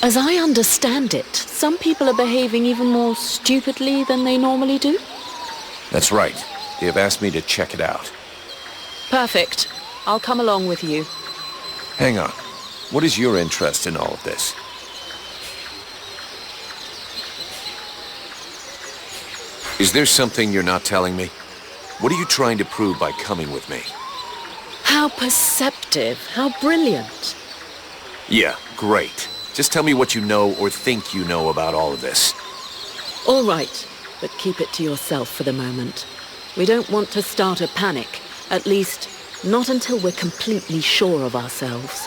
As I understand it, some people are behaving even more stupidly than they normally do. That's right. They have asked me to check it out. Perfect. I'll come along with you. Hang on. What is your interest in all of this? Is there something you're not telling me? What are you trying to prove by coming with me? How perceptive. How brilliant. Yeah, great. Just tell me what you know or think you know about all of this. All right, but keep it to yourself for the moment. We don't want to start a panic. At least, not until we're completely sure of ourselves.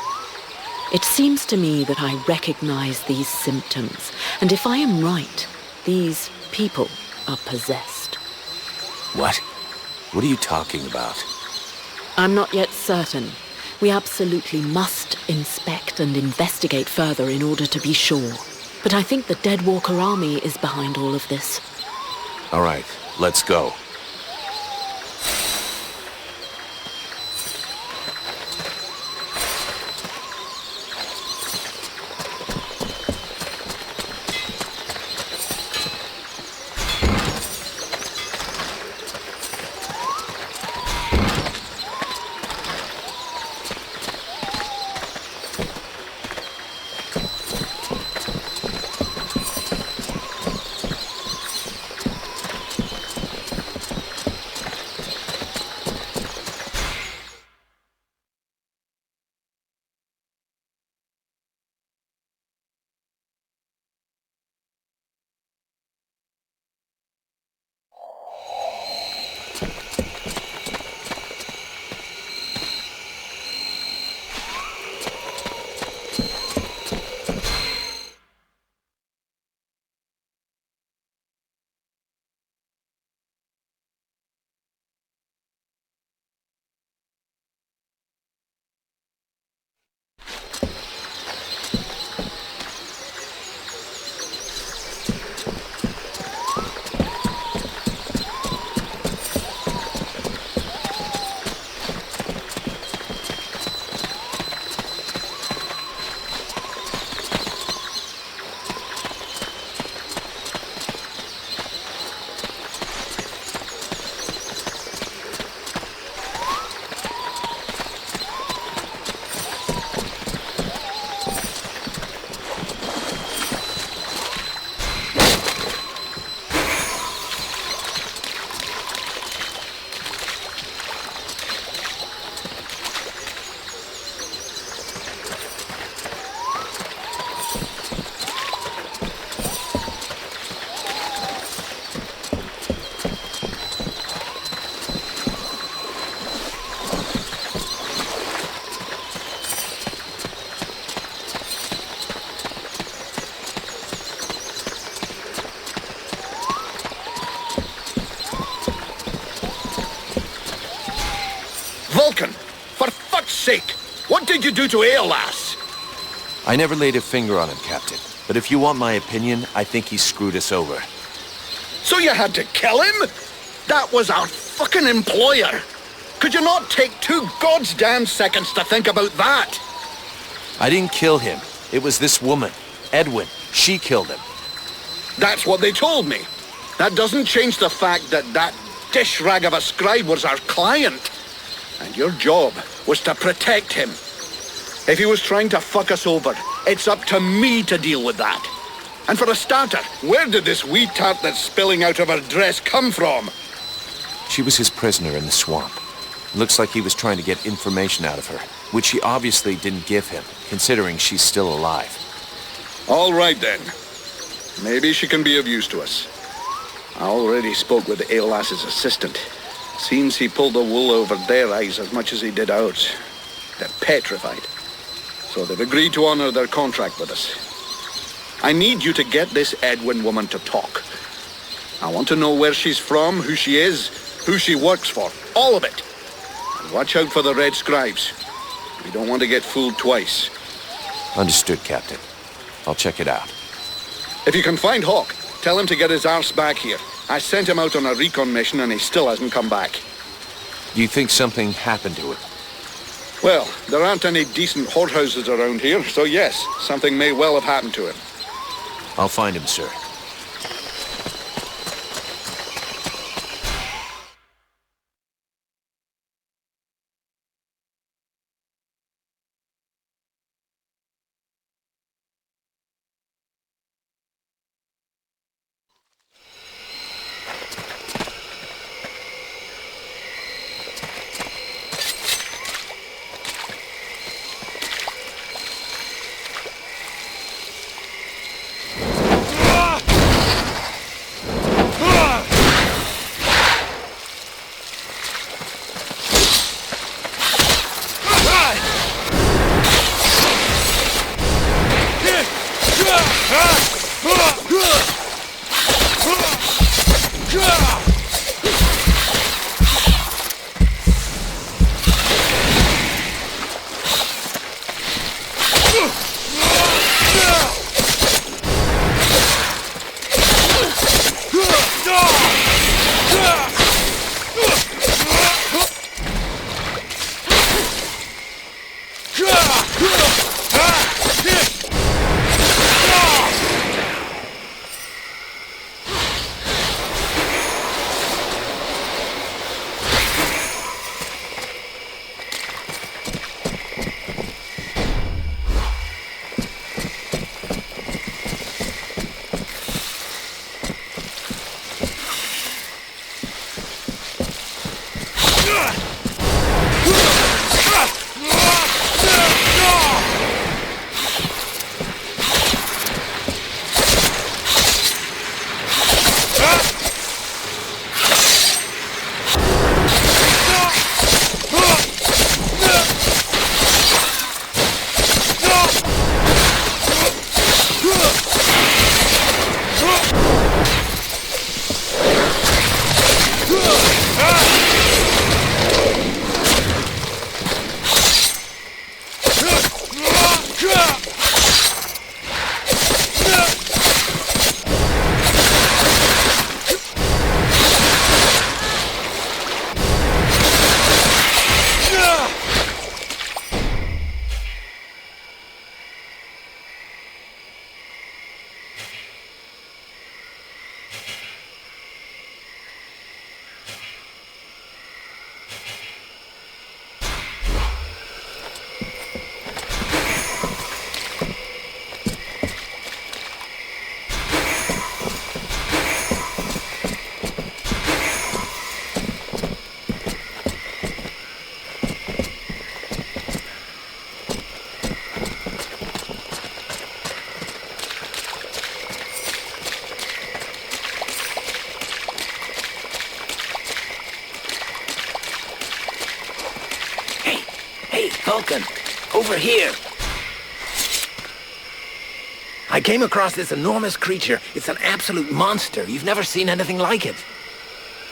It seems to me that I recognize these symptoms, and if I am right, these people are possessed. What? What are you talking about? I'm not yet certain. We absolutely must inspect and investigate further in order to be sure. But I think the Deadwalker army is behind all of this. All right, let's go. Vulcan, for fuck's sake, what did you do to Aeolas? I never laid a finger on him, Captain. But if you want my opinion, I think he screwed us over. So you had to kill him? That was our fucking employer. Could you not take 2 goddamn seconds to think about that? I didn't kill him. It was this woman, Edwin. She killed him. That's what they told me. That doesn't change the fact that that dish rag of a scribe was our client. And your job was to protect him. If he was trying to fuck us over, it's up to me to deal with that. And for a starter, where did this wee tart that's spilling out of her dress come from? She was his prisoner in the swamp. Looks like he was trying to get information out of her, which she obviously didn't give him, considering she's still alive. All right then. Maybe she can be of use to us. I already spoke with Aeolas's assistant. Seems he pulled the wool over their eyes as much as he did ours. They're petrified. So they've agreed to honor their contract with us. I need you to get this Edwin woman to talk. I want to know where she's from, who she is, who she works for. All of it. And watch out for the red scribes. We don't want to get fooled twice. Understood, Captain. I'll check it out. If you can find Hawk, tell him to get his arse back here. I sent him out on a recon mission and he still hasn't come back. Do you think something happened to him? Well, there aren't any decent whorehouses around here, so yes, something may well have happened to him. I'll find him, sir. Vulcan, over here. I came across this enormous creature. It's an absolute monster. You've never seen anything like it.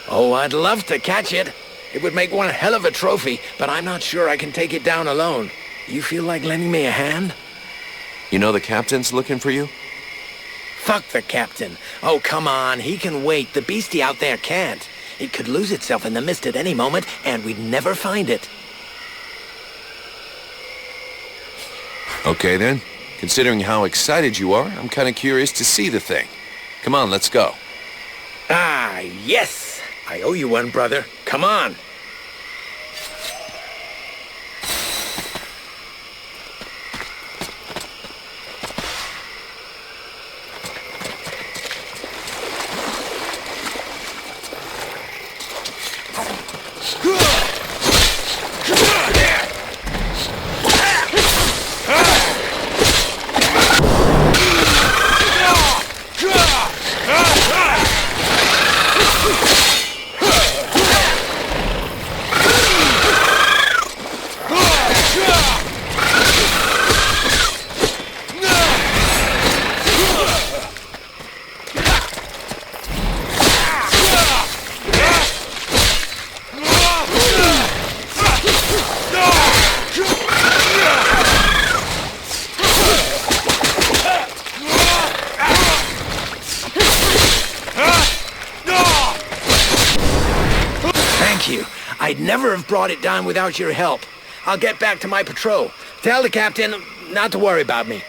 Oh, I'd love to catch it. It would make one hell of a trophy, but I'm not sure I can take it down alone. You feel like lending me a hand? You know the captain's looking for you? Fuck the captain. Oh, come on. He can wait. The beastie out there can't. It could lose itself in the mist at any moment, and we'd never find it. Okay, then. Considering how excited you are, I'm kind of curious to see the thing. Come on, let's go. Ah, yes! I owe you one, brother. Come on! I'd never have brought it down without your help. I'll get back to my patrol. Tell the captain not to worry about me.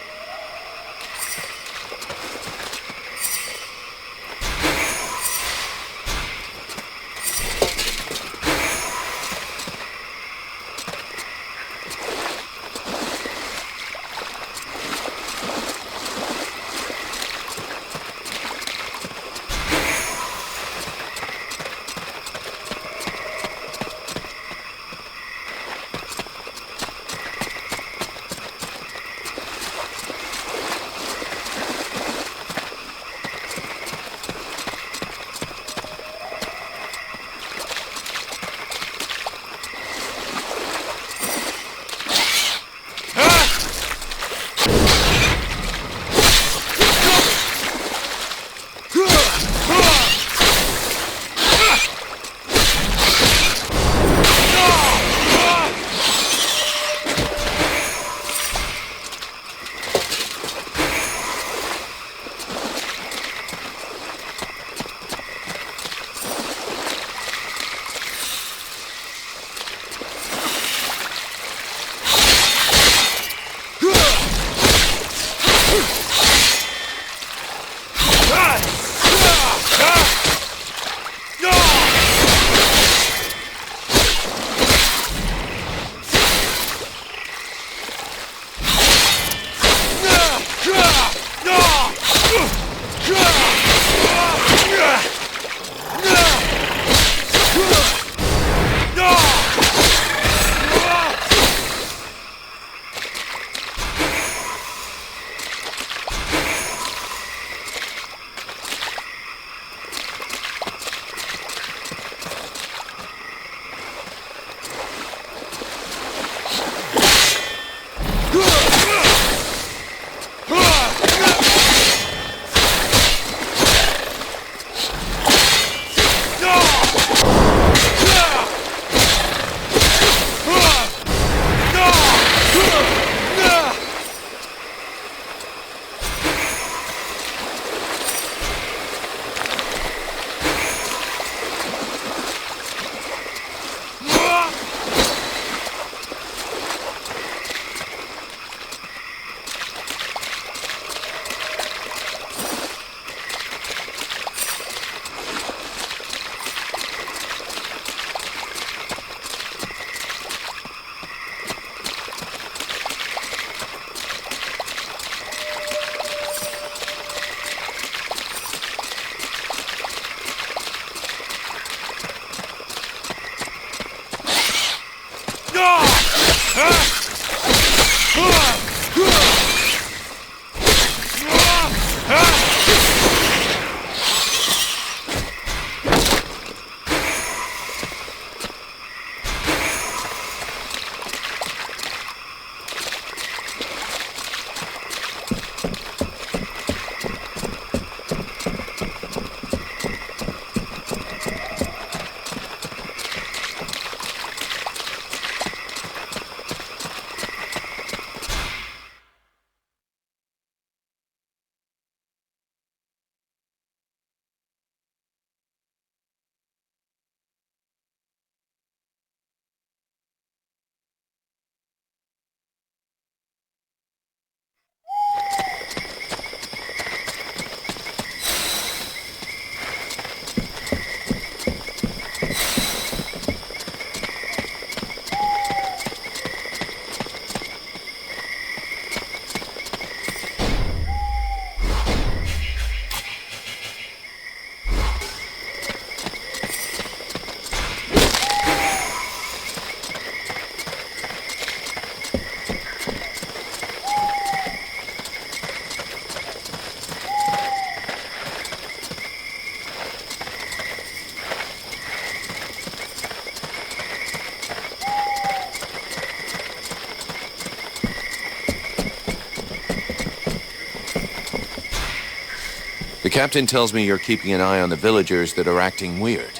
The captain tells me you're keeping an eye on the villagers that are acting weird.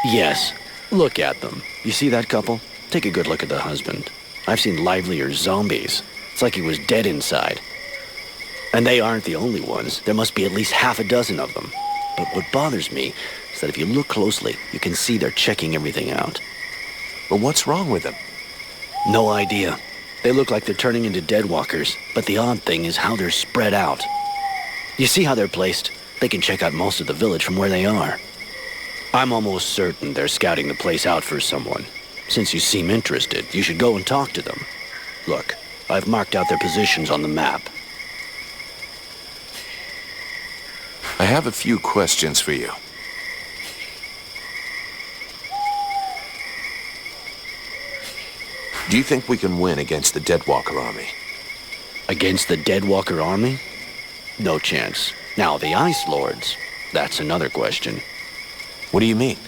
Yes. Look at them. You see that couple? Take a good look at the husband. I've seen livelier zombies. It's like he was dead inside. And they aren't the only ones. There must be at least half a dozen of them. But what bothers me is that if you look closely, you can see they're checking everything out. But what's wrong with them? No idea. They look like they're turning into deadwalkers, but the odd thing is how they're spread out. You see how they're placed? They can check out most of the village from where they are. I'm almost certain they're scouting the place out for someone. Since you seem interested, you should go and talk to them. Look, I've marked out their positions on the map. I have a few questions for you. Do you think we can win against the Deadwalker army? Against the Deadwalker army? No chance. Now, the Ice Lords, that's another question. What do you mean?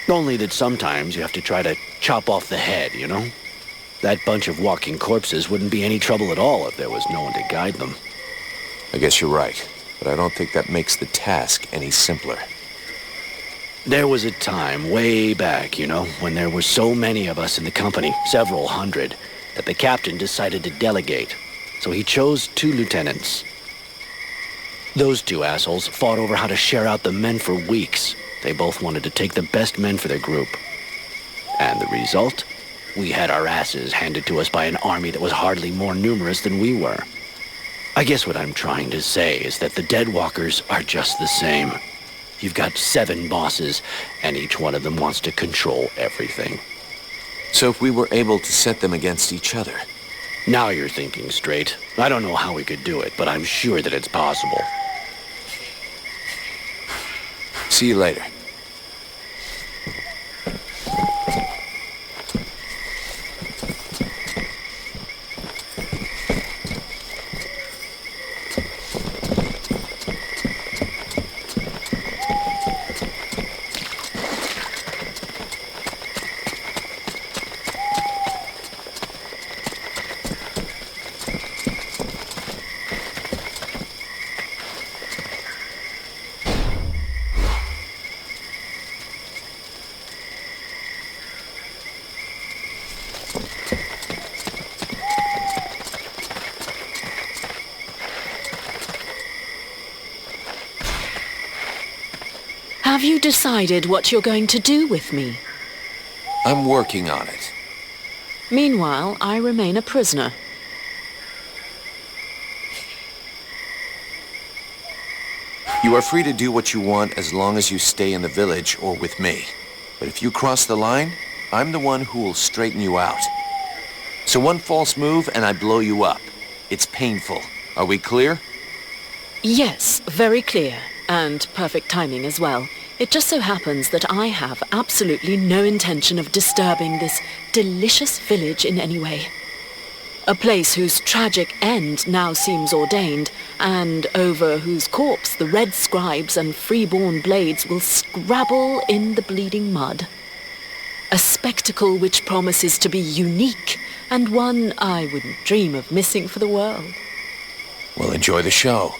Only that sometimes you have to try to chop off the head, you know? That bunch of walking corpses wouldn't be any trouble at all if there was no one to guide them. I guess you're right, but I don't think that makes the task any simpler. There was a time way back, you know, when there were so many of us in the company, several hundred, that the captain decided to delegate. So he chose 2 lieutenants. Those 2 assholes fought over how to share out the men for weeks. They both wanted to take the best men for their group. And the result? We had our asses handed to us by an army that was hardly more numerous than we were. I guess what I'm trying to say is that the Deadwalkers are just the same. You've got 7 bosses, and each one of them wants to control everything. So if we were able to set them against each other? Now you're thinking straight. I don't know how we could do it, but I'm sure that it's possible. See you later. Have you decided what you're going to do with me? I'm working on it. Meanwhile, I remain a prisoner. You are free to do what you want as long as you stay in the village or with me. But if you cross the line, I'm the one who will straighten you out. So one false move and I blow you up. It's painful. Are we clear? Yes, very clear. And perfect timing as well. It just so happens that I have absolutely no intention of disturbing this delicious village in any way. A place whose tragic end now seems ordained, and over whose corpse the red scribes and freeborn blades will scrabble in the bleeding mud. A spectacle which promises to be unique, and one I wouldn't dream of missing for the world. Well, enjoy the show.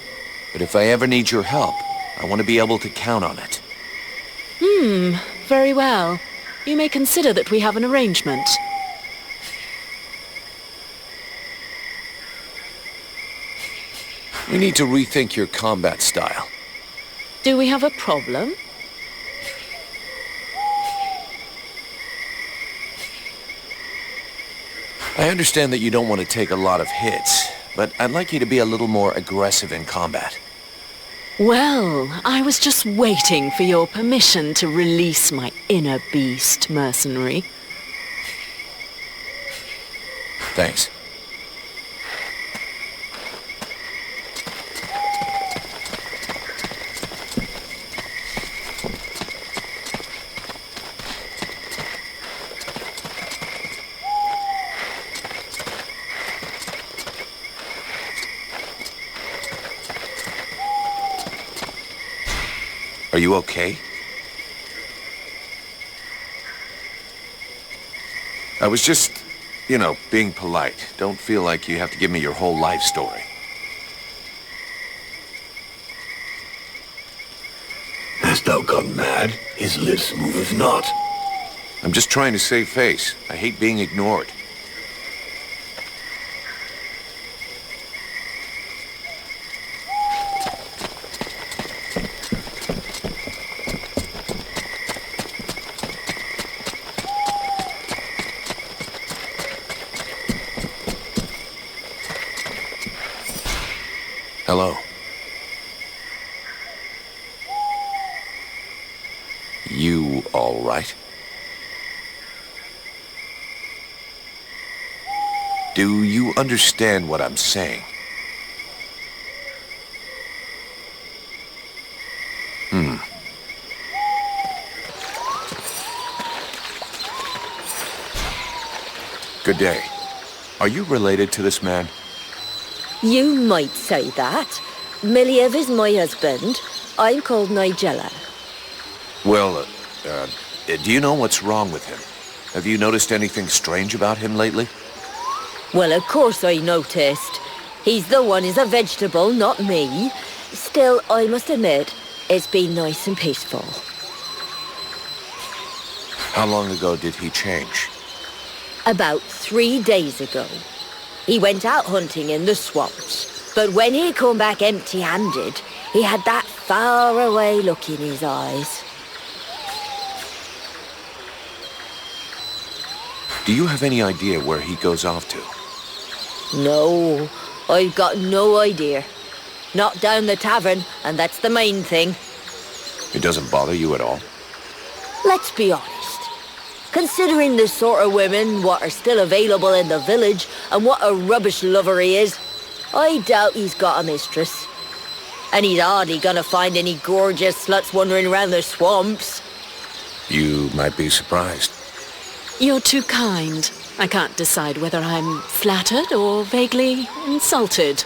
But if I ever need your help, I want to be able to count on it. Very well. You may consider that we have an arrangement. We need to rethink your combat style. Do we have a problem? I understand that you don't want to take a lot of hits, but I'd like you to be a little more aggressive in combat. Well, I was just waiting for your permission to release my inner beast, mercenary. Thanks. Are you okay? I was just, being polite. Don't feel like you have to give me your whole life story. Hast thou gone mad? His lips moveth not. I'm just trying to save face. I hate being ignored. Hello. You all right? Do you understand what I'm saying? Good day. Are you related to this man? You might say that. Miliev is my husband. I'm called Nigella. Well, do you know what's wrong with him? Have you noticed anything strange about him lately? Well, of course I noticed. He's the one who's a vegetable, not me. Still, I must admit, it's been nice and peaceful. How long ago did he change? About 3 days ago. He went out hunting in the swamps, but when he come back empty-handed, he had that far-away look in his eyes. Do you have any idea where he goes off to? No, I've got no idea. Not down the tavern, and that's the main thing. It doesn't bother you at all? Let's be honest. Considering the sort of women what are still available in the village and what a rubbish lover he is, I doubt he's got a mistress. And he's hardly gonna find any gorgeous sluts wandering around the swamps. You might be surprised. You're too kind. I can't decide whether I'm flattered or vaguely insulted.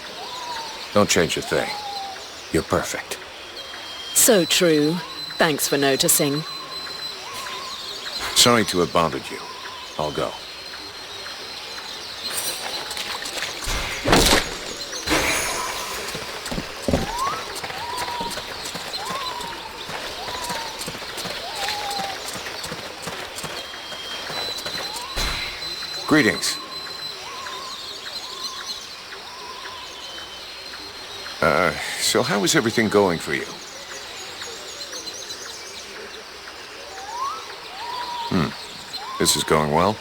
Don't change a thing. You're perfect. So true. Thanks for noticing. Sorry to have bothered you. I'll go. Greetings. So how is everything going for you? This is going well?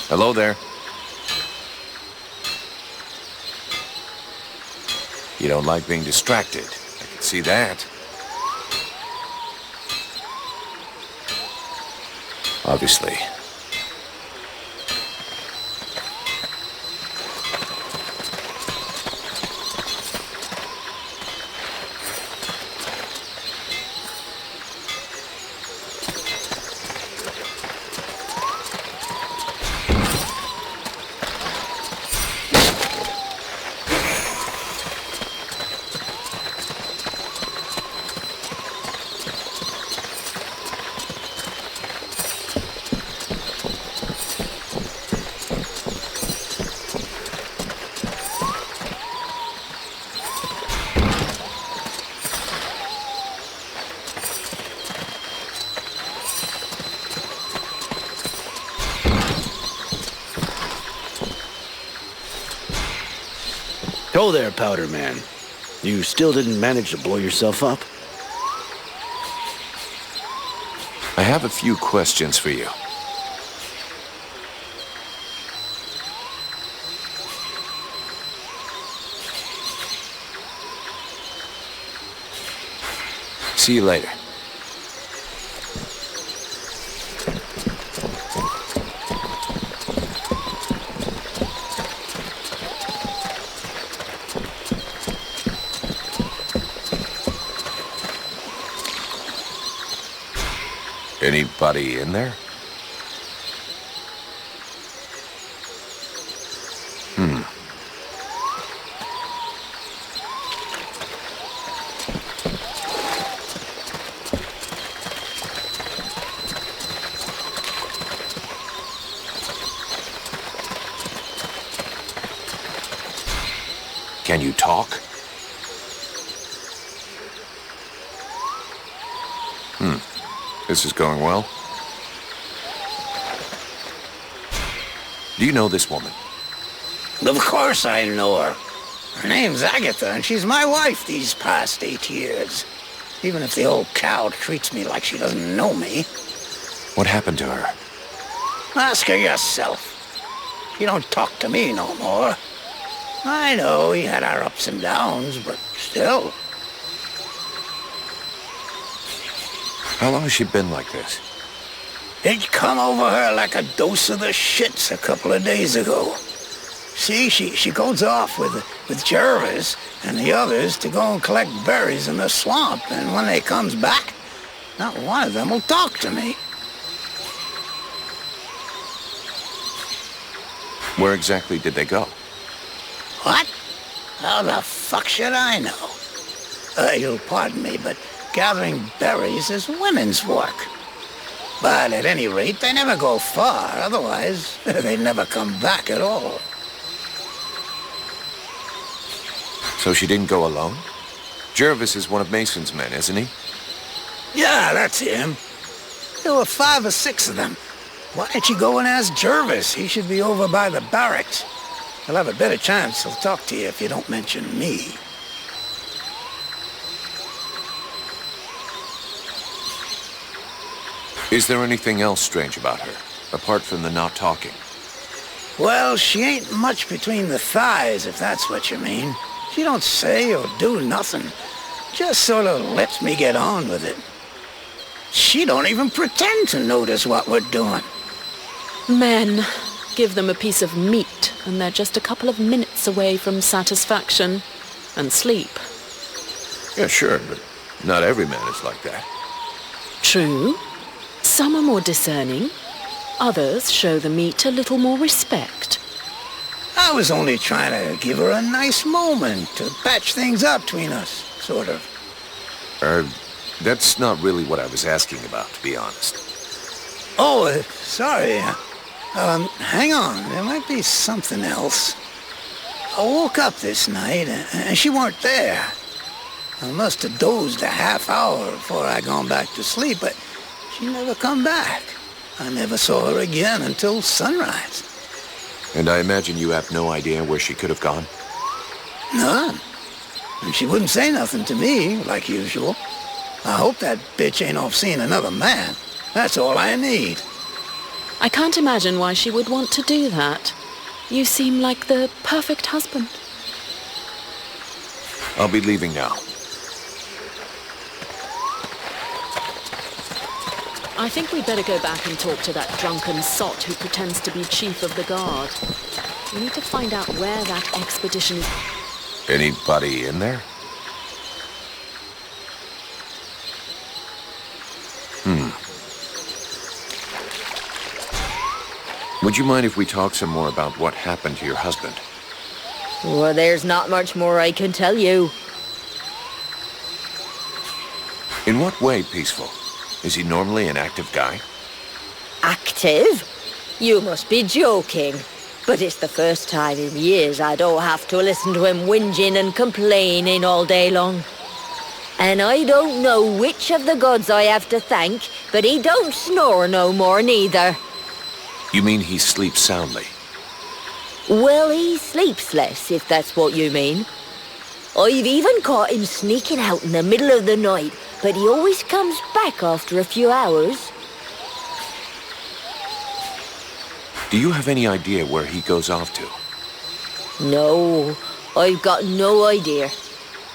Hello there. You don't like being distracted. I can see that. Obviously. Ho there, Powder Man. You still didn't manage to blow yourself up? I have a few questions for you. See you later. Anybody in there? Can you talk? This is going well. Do you know this woman? Of course I know her. Her name's Agatha, and she's my wife these past 8 years. Even if the old cow treats me like she doesn't know me. What happened to her? Ask her yourself. She don't talk to me no more. I know he had our ups and downs, but still. How long has she been like this? It come over her like a dose of the shits a couple of days ago. See, she goes off with Jervis and the others to go and collect berries in the swamp, and when they comes back, not one of them will talk to me. Where exactly did they go? What? How the fuck should I know? You'll pardon me, but gathering berries is women's work. But at any rate, they never go far, otherwise they'd never come back at all. So she didn't go alone? Jervis is one of Mason's men, isn't he? Yeah, that's him. There were 5 or 6 of them. Why don't you go and ask Jervis? He should be over by the barracks. He'll have a better chance. He'll talk to you if you don't mention me. Is there anything else strange about her, apart from the not talking? Well, she ain't much between the thighs, if that's what you mean. She don't say or do nothing. Just sort of lets me get on with it. She don't even pretend to notice what we're doing. Men, give them a piece of meat, and they're just a couple of minutes away from satisfaction and sleep. Yeah, sure, but not every man is like that. True. Some are more discerning. Others show the meat a little more respect. I was only trying to give her a nice moment to patch things up between us, sort of. That's not really what I was asking about, to be honest. Oh, sorry. Hang on. There might be something else. I woke up this night, and she weren't there. I must have dozed a half hour before I gone back to sleep, but she never come back. I never saw her again until sunrise. And I imagine you have no idea where she could have gone? None. And she wouldn't say nothing to me, like usual. I hope that bitch ain't off seeing another man. That's all I need. I can't imagine why she would want to do that. You seem like the perfect husband. I'll be leaving now. I think we'd better go back and talk to that drunken sot who pretends to be chief of the guard. We need to find out where that expedition is. Anybody in there? Would you mind if we talk some more about what happened to your husband? Well, there's not much more I can tell you. In what way peaceful? Is he normally an active guy? Active? You must be joking. But it's the first time in years I don't have to listen to him whinging and complaining all day long. And I don't know which of the gods I have to thank, but he don't snore no more neither. You mean he sleeps soundly? Well, he sleeps less, if that's what you mean. I've even caught him sneaking out in the middle of the night, but he always comes back after a few hours. Do you have any idea where he goes off to? No, I've got no idea.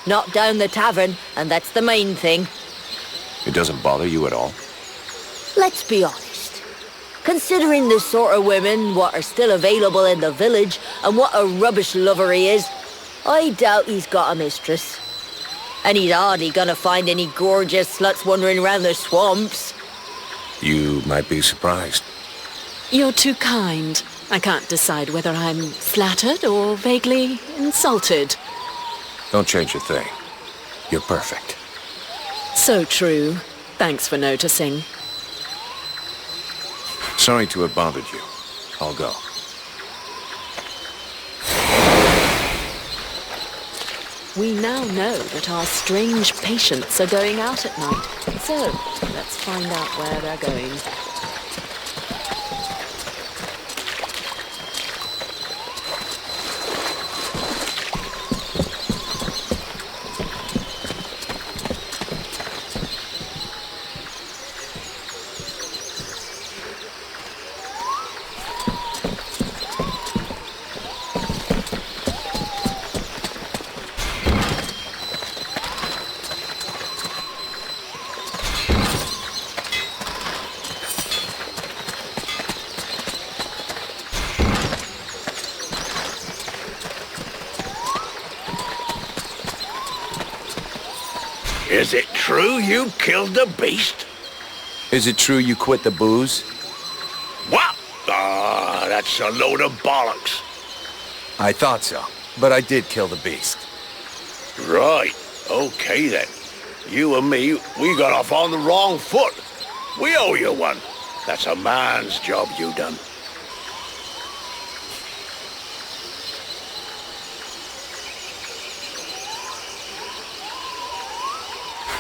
Not down the tavern, and that's the main thing. It doesn't bother you at all? Let's be honest. Considering the sort of women what are still available in the village and what a rubbish lover he is, I doubt he's got a mistress. And he's hardly gonna find any gorgeous sluts wandering around the swamps. You might be surprised. You're too kind. I can't decide whether I'm flattered or vaguely insulted. Don't change a thing. You're perfect. So true. Thanks for noticing. Sorry to have bothered you. I'll go. We now know that our strange patients are going out at night. So, let's find out where they're going. Is it true you killed the beast? Is it true you quit the booze? What? Ah, that's a load of bollocks. I thought so, but I did kill the beast. Right. Okay, then. You and me, we got off on the wrong foot. We owe you one. That's a man's job you done.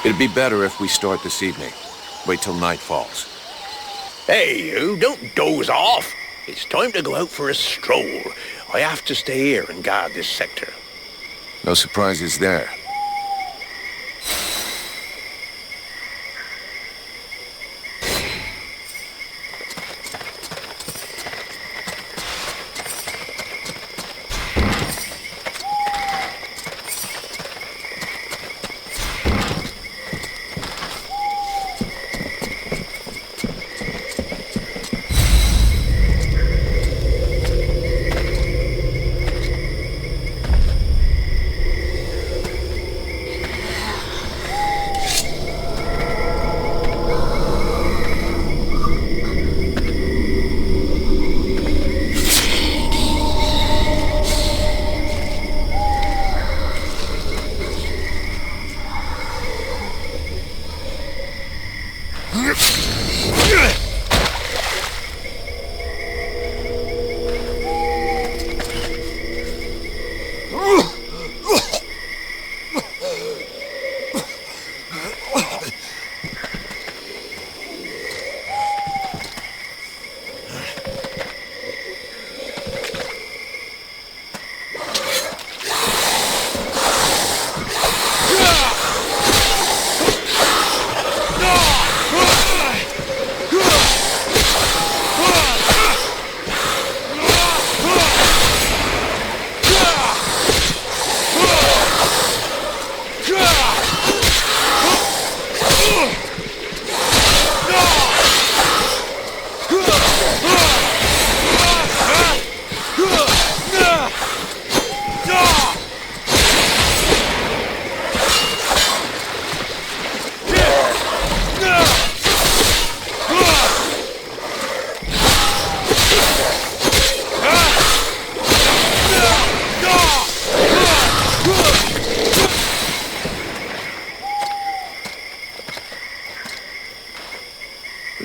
It'd be better if we start this evening. Wait till night falls. Hey, you, don't doze off. It's time to go out for a stroll. I have to stay here and guard this sector. No surprises there.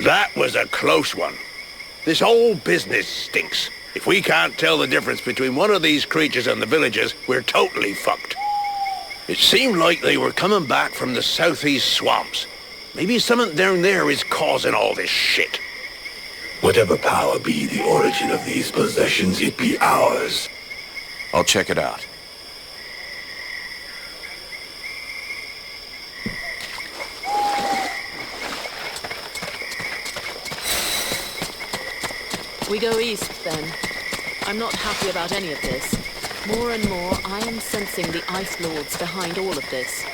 That was a close one. This whole business stinks. If we can't tell the difference between one of these creatures and the villagers, we're totally fucked. It seemed like they were coming back from the southeast swamps. Maybe something down there is causing all this shit. Whatever power be the origin of these possessions, it be ours. I'll check it out. We go east, then. I'm not happy about any of this. More and more, I am sensing the Ice Lords behind all of this.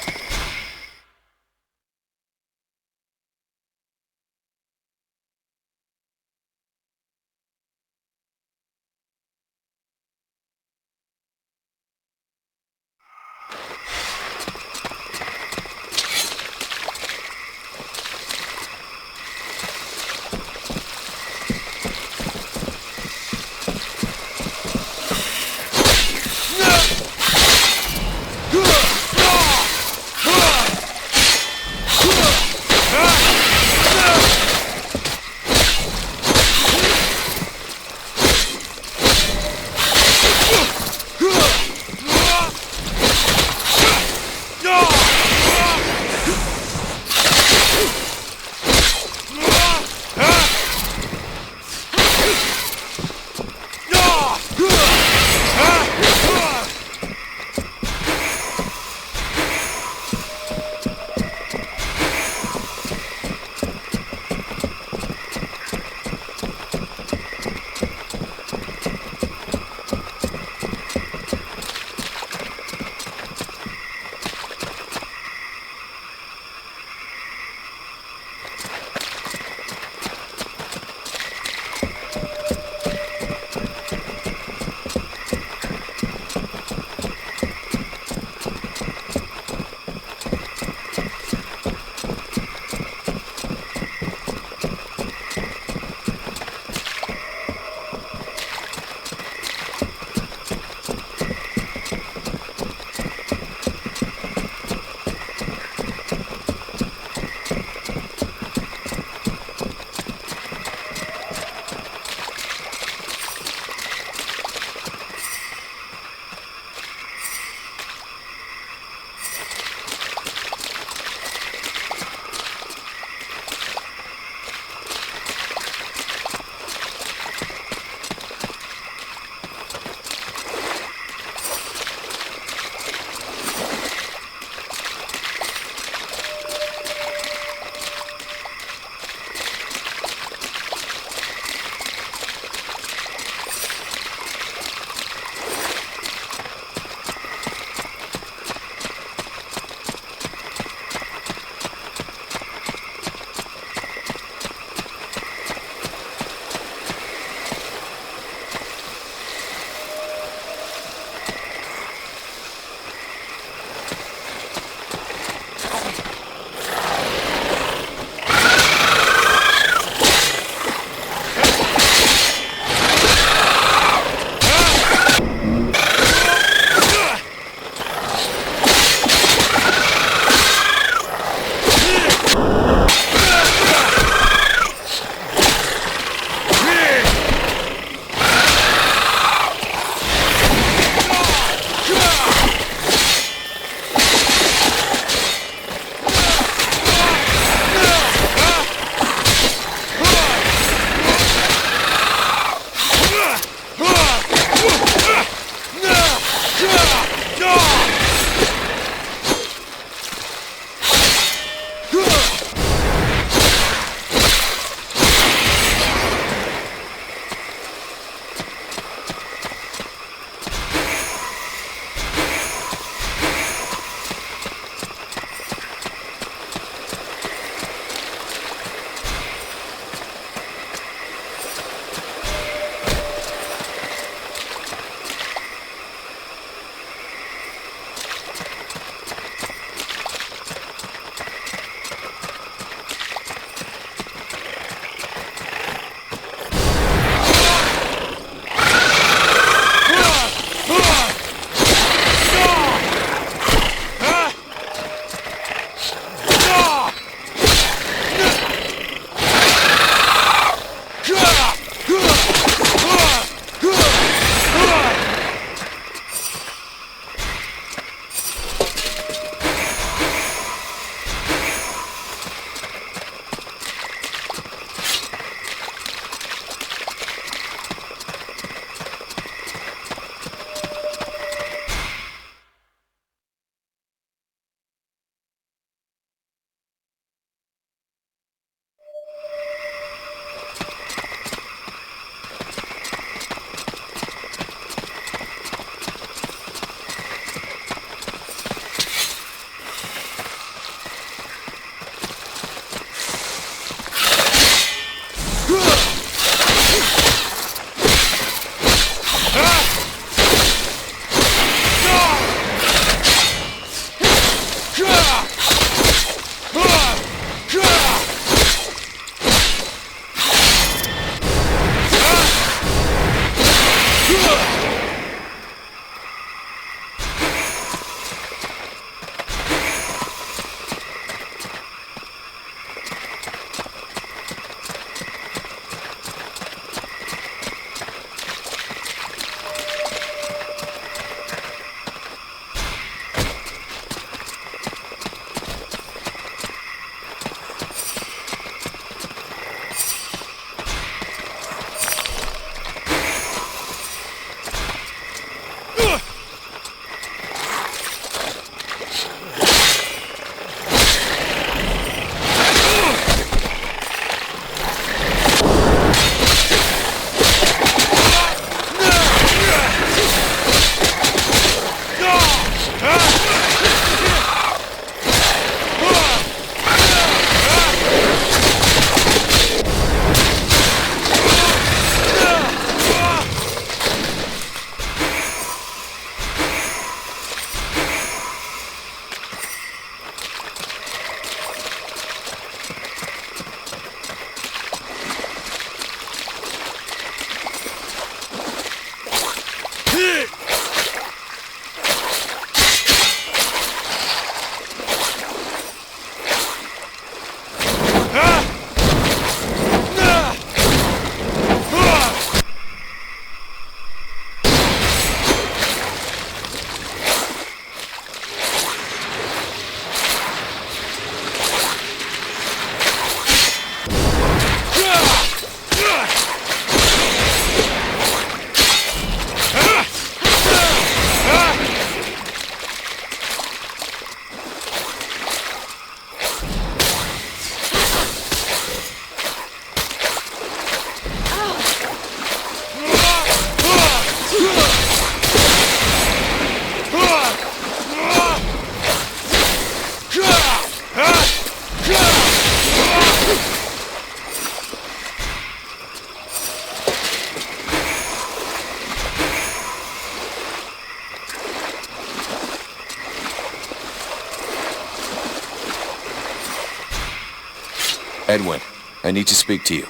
Edwin, I need to speak to you.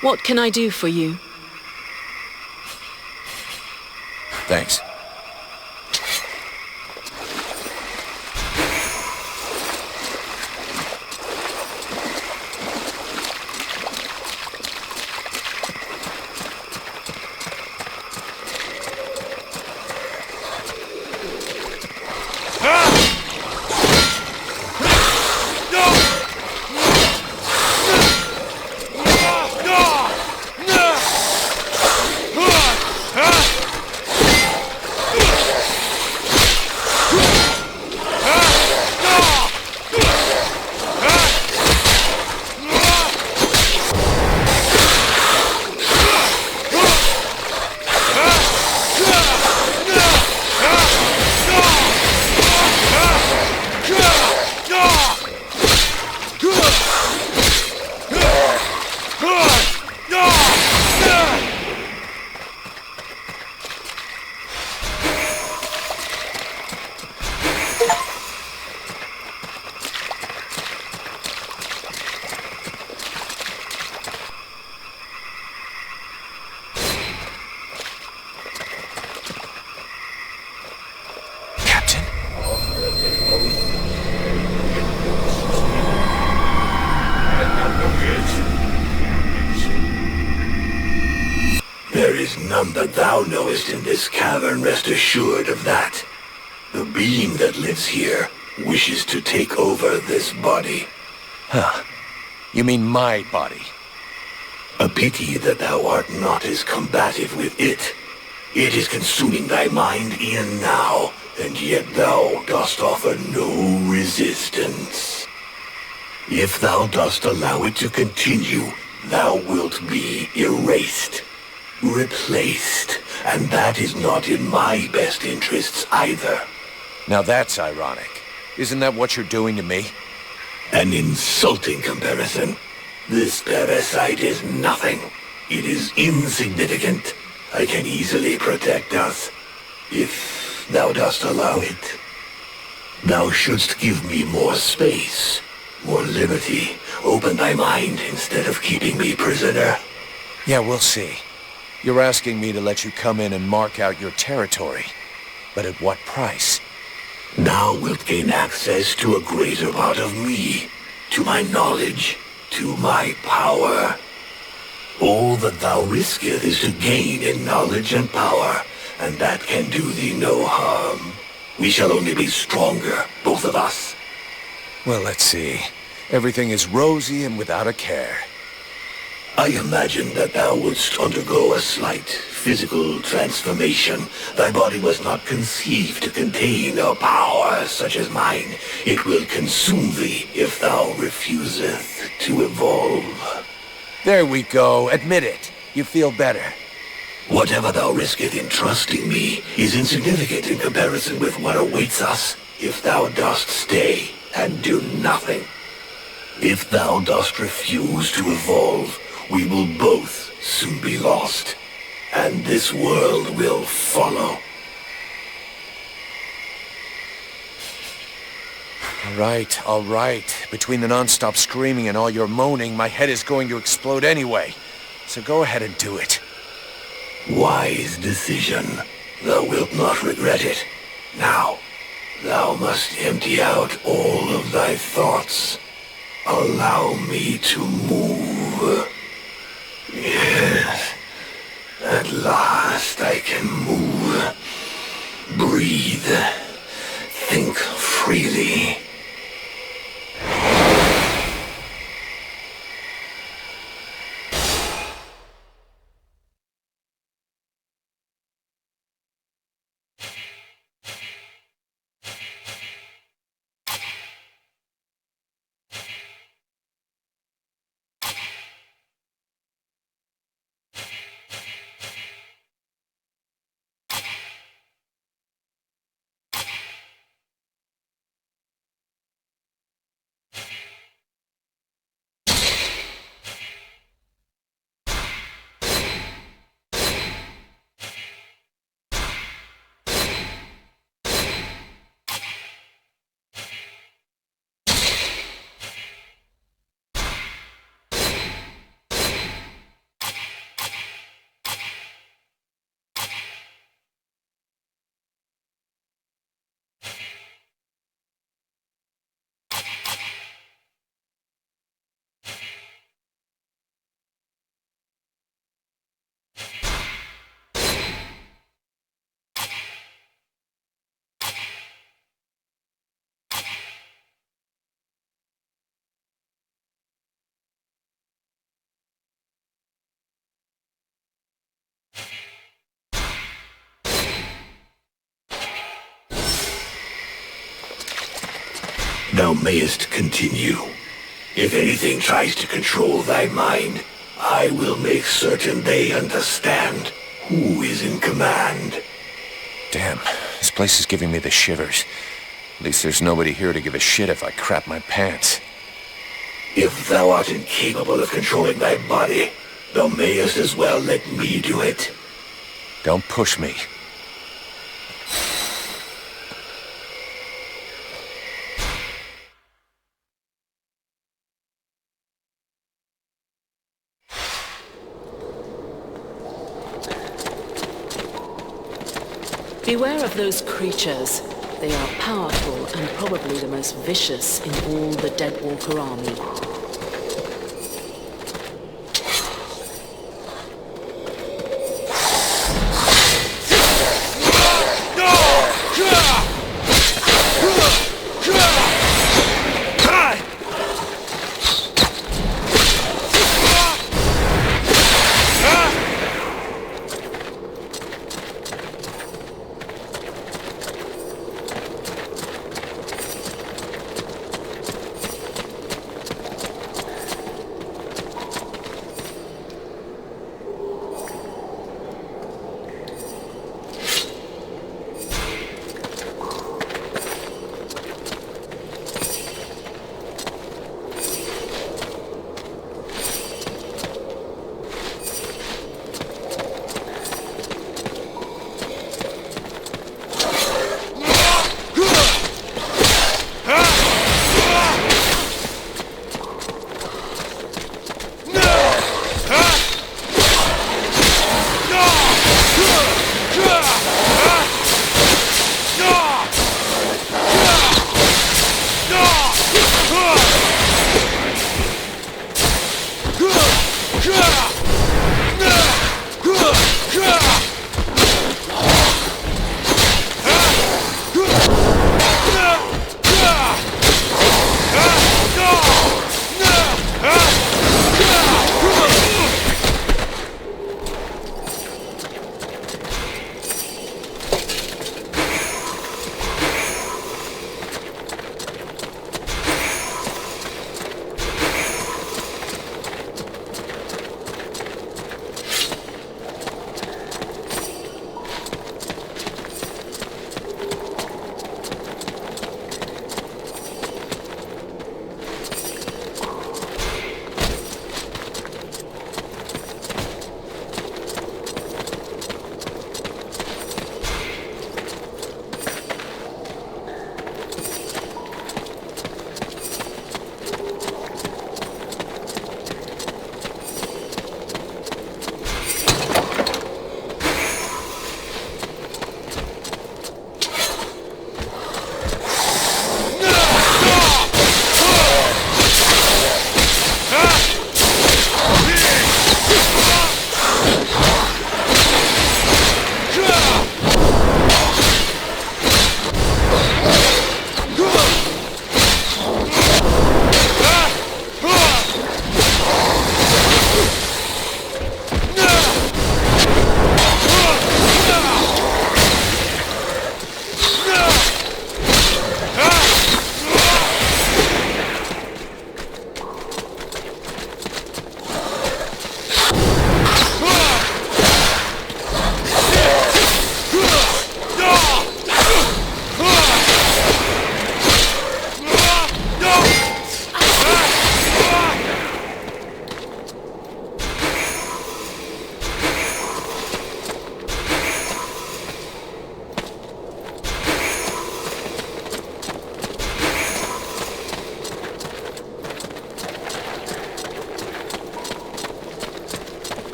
What can I do for you? Thanks. There is none that thou knowest in this cavern, rest assured of that. The being that lives here wishes to take over this body. Huh. You mean my body? A pity that thou art not as combative with it. It is consuming thy mind e'en now, and yet thou dost offer no resistance. If thou dost allow it to continue, thou wilt be erased, replaced, and that is not in my best interests either. Now that's ironic. Isn't that what you're doing to me? An insulting comparison. This parasite is nothing. It is insignificant. I can easily protect us, if thou dost allow it. Thou shouldst give me more space, more liberty. Open thy mind instead of keeping me prisoner. Yeah, we'll see. You're asking me to let you come in and mark out your territory. But at what price? Thou wilt gain access to a greater part of me, to my knowledge, to my power. All that thou risketh is to gain in knowledge and power, and that can do thee no harm. We shall only be stronger, both of us. Well, let's see. Everything is rosy and without a care. I imagine that thou wouldst undergo a slight physical transformation. Thy body was not conceived to contain a power such as mine. It will consume thee if thou refuseth to evolve. There we go. Admit it. You feel better. Whatever thou risketh in trusting me is insignificant in comparison with what awaits us if thou dost stay and do nothing. If thou dost refuse to evolve, we will both soon be lost, and this world will follow. All right. Between the non-stop screaming and all your moaning, my head is going to explode anyway. So go ahead and do it. Wise decision. Thou wilt not regret it. Now, thou must empty out all of thy thoughts. Allow me to move. Yes. At last I can move. Breathe. Think freely. thou mayest continue. If anything tries to control thy mind, I will make certain they understand who is in command. Damn, this place is giving me the shivers. At least there's nobody here to give a shit if I crap my pants. If thou art incapable of controlling thy body, thou mayest as well let me do it. Don't push me. Beware of those creatures. They are powerful and probably the most vicious in all the Deadwalker army.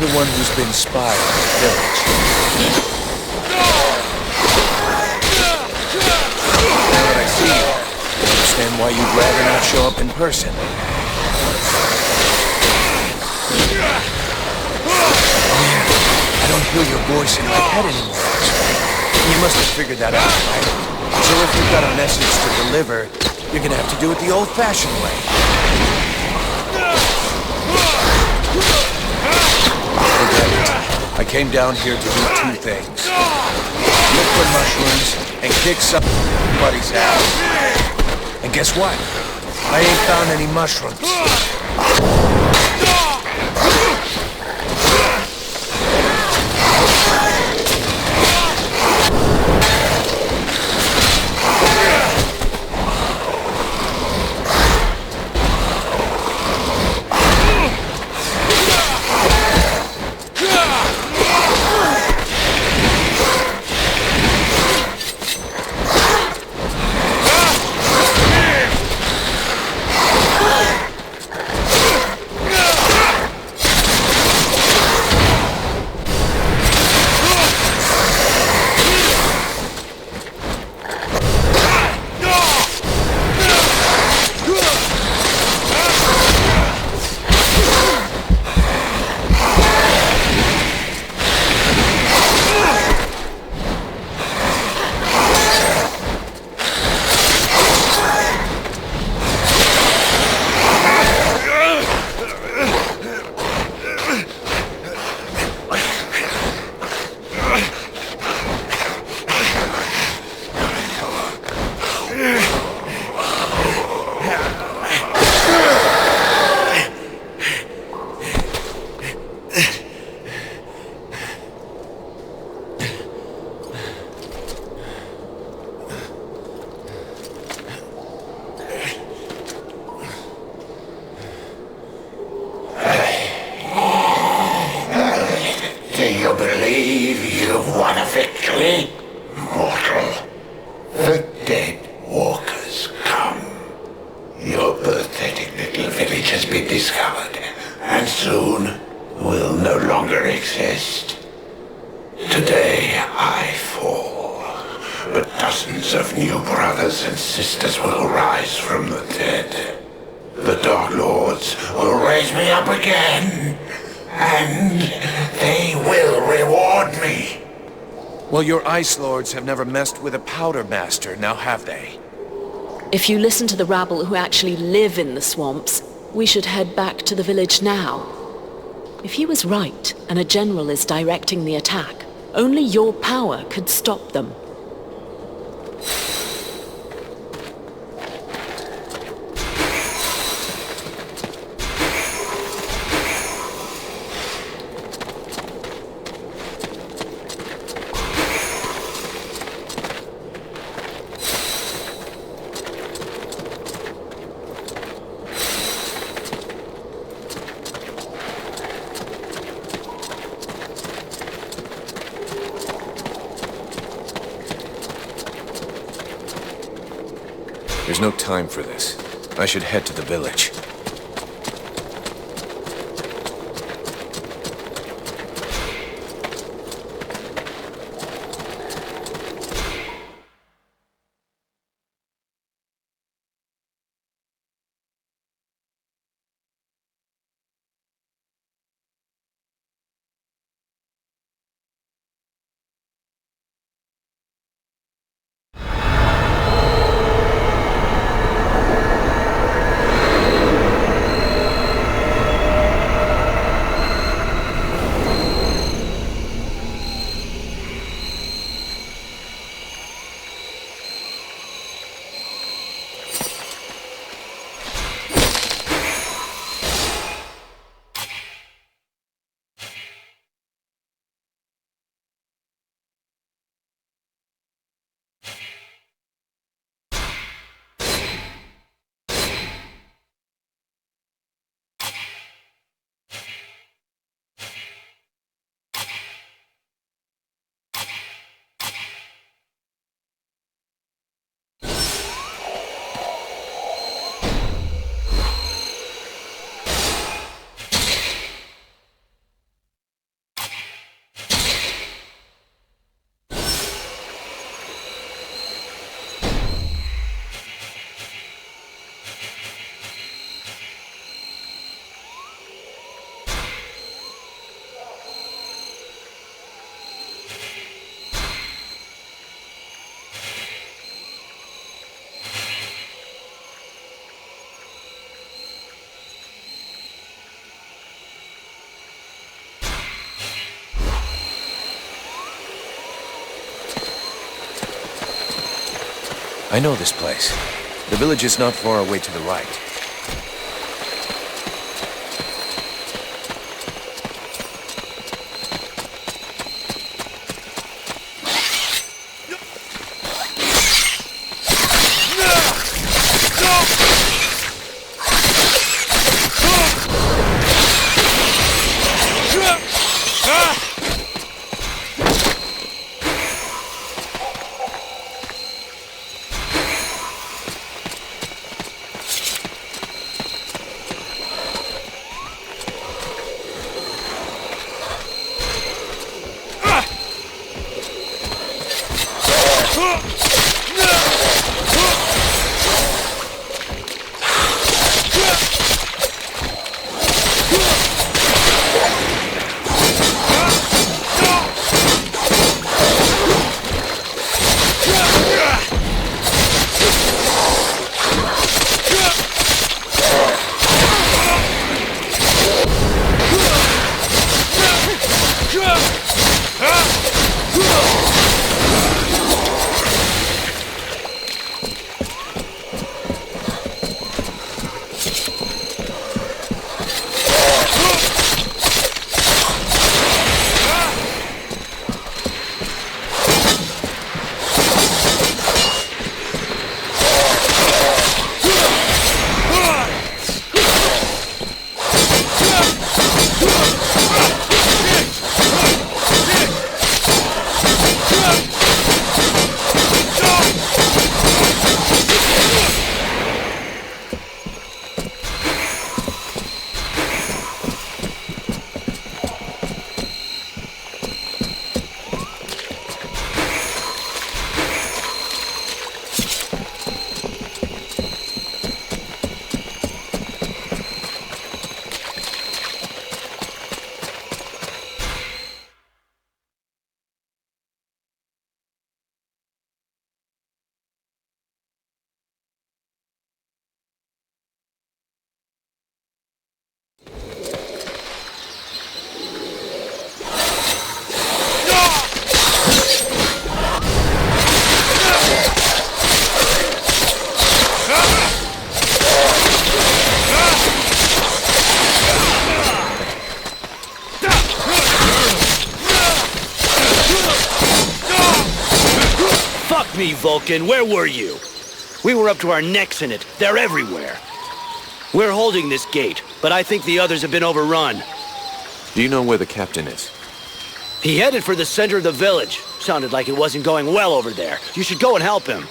the one who's been spying on the village. Now that I see you, I understand why you'd rather not show up in person. I don't hear your voice in my head anymore. You must have figured that out, right? So if you've got a message to deliver, you're gonna have to do it the old-fashioned way. Forget it. I came down here to do two things. Look for mushrooms and kick somebody's ass. And guess what? I ain't found any mushrooms. Well, your Ice Lords have never messed with a Powder Master, now have they? If you listen to the rabble who actually live in the swamps, we should head back to the village now. If he was right, and a general is directing the attack, only your power could stop them. There's no time for this. I should head to the village. I know this place. The village is not far away to the right. Me, Vulcan, where were you? We were up to our necks in it. They're everywhere. We're holding this gate, but I think the others have been overrun. Do you know where the captain is? He headed for the center of the village. Sounded like it wasn't going well over there. You should go and help him.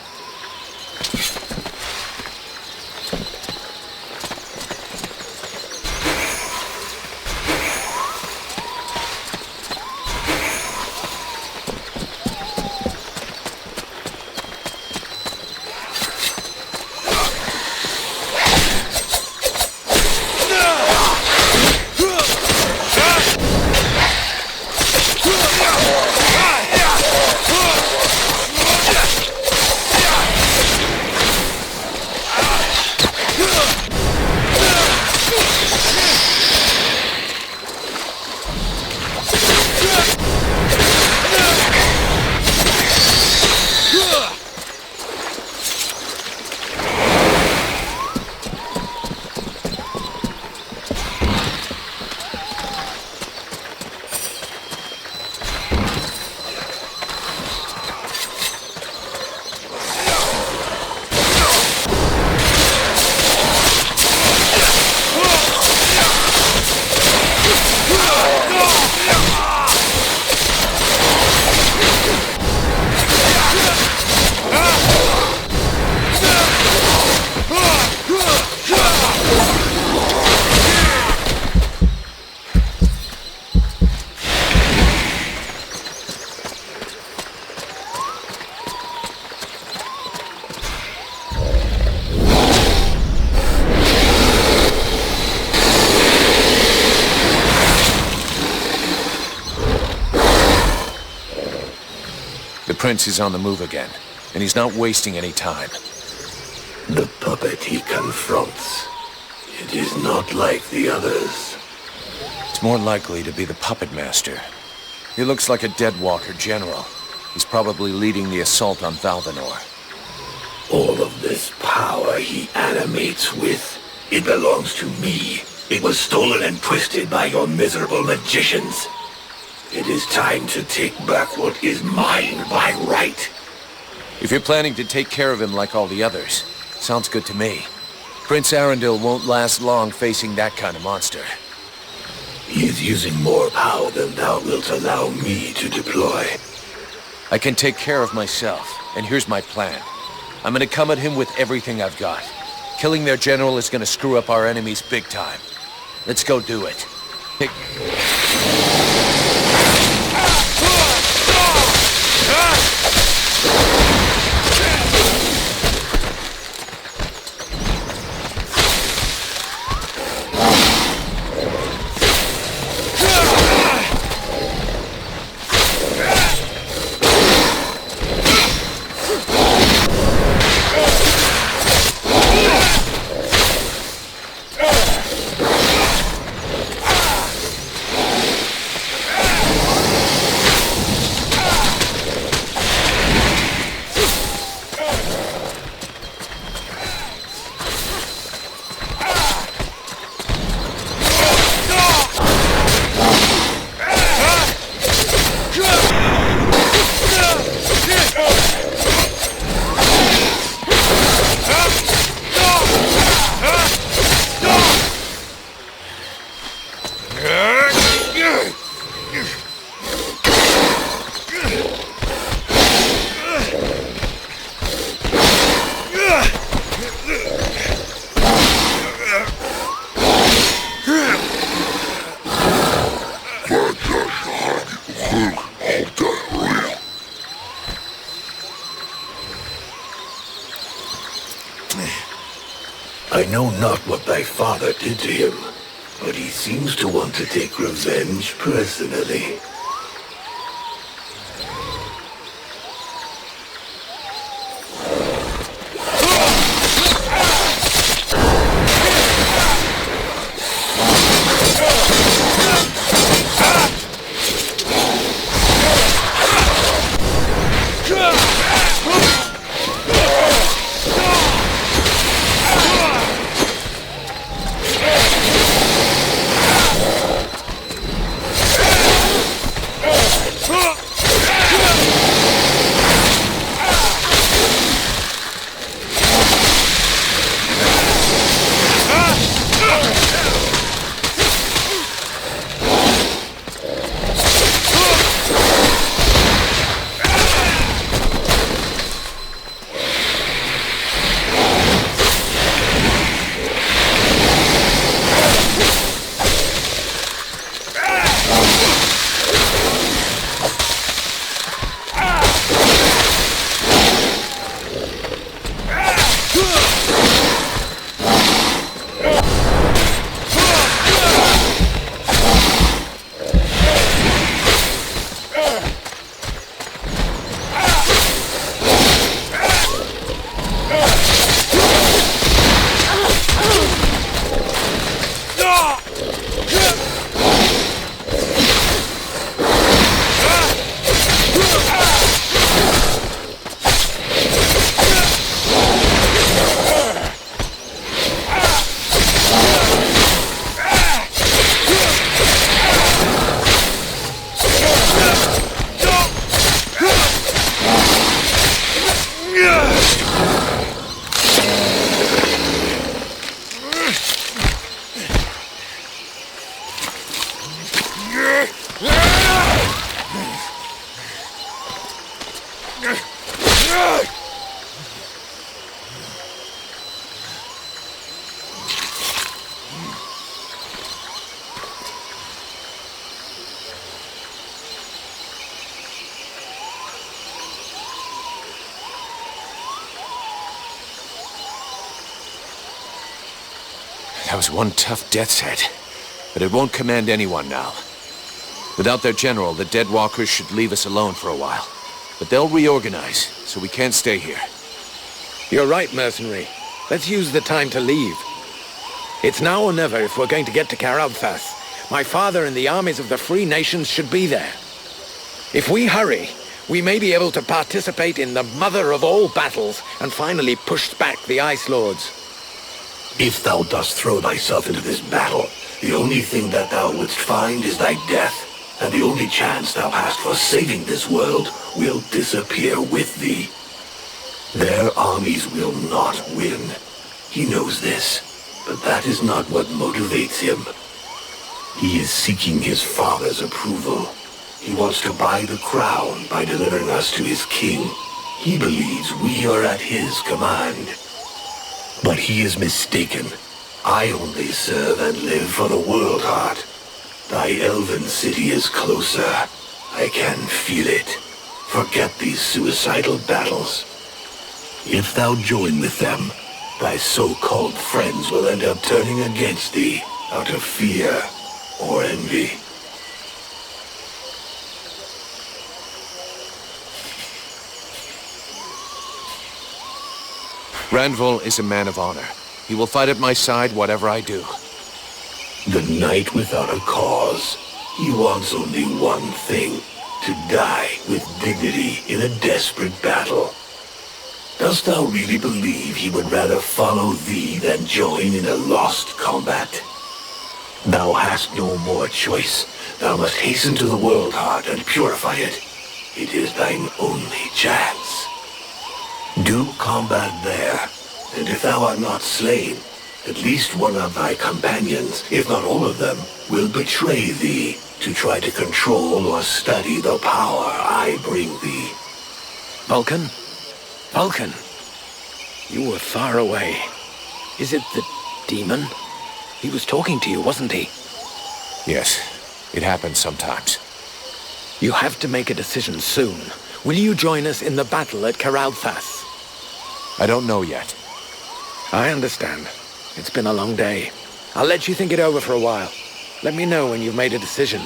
The prince is on the move again, and he's not wasting any time. The puppet he confronts. It is not like the others. It's more likely to be the puppet master. He looks like a Dead Walker general. He's probably leading the assault on Valvanor. All of this power he animates with, it belongs to me. It was stolen and twisted by your miserable magicians. It is time to take back what is mine by right. If you're planning to take care of him like all the others, sounds good to me. Prince Arundel won't last long facing that kind of monster. He is using more power than thou wilt allow me to deploy. I can take care of myself, and here's my plan. I'm gonna come at him with everything I've got. Killing their general is gonna screw up our enemies big time. Let's go do it. I know not what thy father did to him, but he seems to want to take revenge personally. That was one tough death's head, but it won't command anyone now. Without their general, the dead walkers should leave us alone for a while. But they'll reorganize, so we can't stay here. You're right, mercenary. Let's use the time to leave. It's now or never if we're going to get to Karabthas. My father and the armies of the Free Nations should be there. If we hurry, we may be able to participate in the mother of all battles and finally push back the Ice Lords. If thou dost throw thyself into this battle, the only thing that thou wouldst find is thy death, and the only chance thou hast for saving this world will disappear with thee. Their armies will not win. He knows this, but that is not what motivates him. He is seeking his father's approval. He wants to buy the crown by delivering us to his king. He believes we are at his command. But he is mistaken. I only serve and live for the World Heart. Thy elven city is closer. I can feel it. Forget these suicidal battles. If thou join with them, thy so-called friends will end up turning against thee out of fear or envy. Randvol is a man of honor. He will fight at my side whatever I do. The knight without a cause. He wants only one thing, to die with dignity in a desperate battle. Dost thou really believe he would rather follow thee than join in a lost combat? Thou hast no more choice. Thou must hasten to the World Heart and purify it. It is thine only chance. Do combat there, and if thou art not slain, at least one of thy companions, if not all of them, will betray thee to try to control or study the power I bring thee. Vulcan? Vulcan? You were far away. Is it the demon? He was talking to you, wasn't he? Yes, it happens sometimes. You have to make a decision soon. Will you join us in the battle at Karalthas? I don't know yet. I understand. It's been a long day. I'll let you think it over for a while. Let me know when you've made a decision.